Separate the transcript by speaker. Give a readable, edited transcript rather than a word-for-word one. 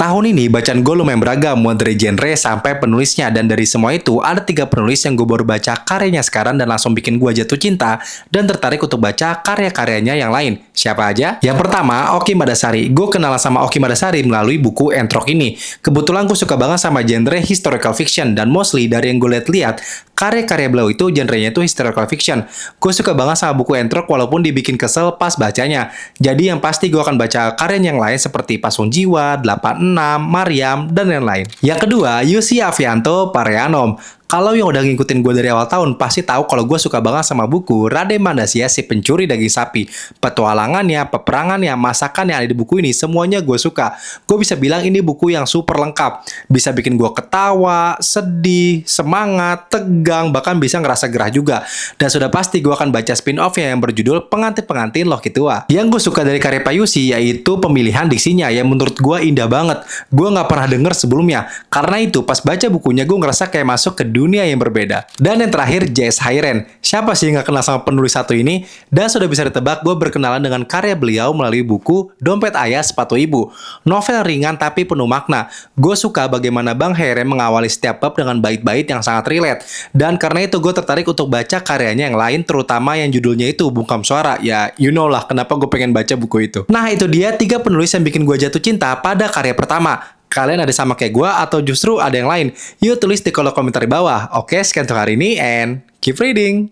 Speaker 1: Tahun ini bacaan gue lumayan beragam, mulai dari genre sampai penulisnya. Dan dari semua itu, ada 3 penulis yang gue baru baca karyanya sekarang dan langsung bikin gue jatuh cinta dan tertarik untuk baca karya-karyanya yang lain. Siapa aja? Yang pertama, Oki Madasari. Gue kenal sama Oki Madasari melalui buku Entrok ini. Kebetulan gue suka banget sama genre historical fiction, dan mostly dari yang gue lihat-lihat, karya-karya beliau itu genrenya itu historical fiction. Gue suka banget sama buku Entrok walaupun dibikin kesel pas bacanya. Jadi yang pasti gue akan baca karya yang lain seperti Pasung Jiwa, 86, Mariam, dan lain-lain. Yang kedua, Yusi Avianto Pareanom. Kalau yang udah ngikutin gue dari awal tahun, pasti tahu kalau gue suka banget sama buku Raden Mandasya si pencuri daging sapi. Petualangannya, peperangannya, masakan yang ada di buku ini, semuanya gue suka. Gue bisa bilang ini buku yang super lengkap. Bisa bikin gue ketawa, sedih, semangat, tegang, bahkan bisa ngerasa gerah juga. Dan sudah pasti gue akan baca spin-off-nya yang berjudul Pengantin-Pengantin Loh Kitua. Yang gue suka dari karya Pak Yusi yaitu pemilihan diksinya yang menurut gue indah banget. Gue nggak pernah denger sebelumnya. Karena itu, pas baca bukunya, gue ngerasa kayak masuk ke dunia yang berbeda. Dan yang terakhir, J.S. Hairen. Siapa sih yang gak kenal sama penulis satu ini? Dan sudah bisa ditebak, gue berkenalan dengan karya beliau melalui buku Dompet Ayah Sepatu Ibu. Novel ringan tapi penuh makna. Gue suka bagaimana Bang Hairen mengawali setiap bab dengan bait-bait yang sangat relate. Dan karena itu gue tertarik untuk baca karyanya yang lain, terutama yang judulnya itu Bungkam Suara. Ya, you know lah kenapa gue pengen baca buku itu. Nah, itu dia 3 penulis yang bikin gue jatuh cinta pada karya pertama. Kalian ada sama kayak gue atau justru ada yang lain? Yuk tulis di kolom komentar di bawah. Oke, sekian untuk hari ini and keep reading!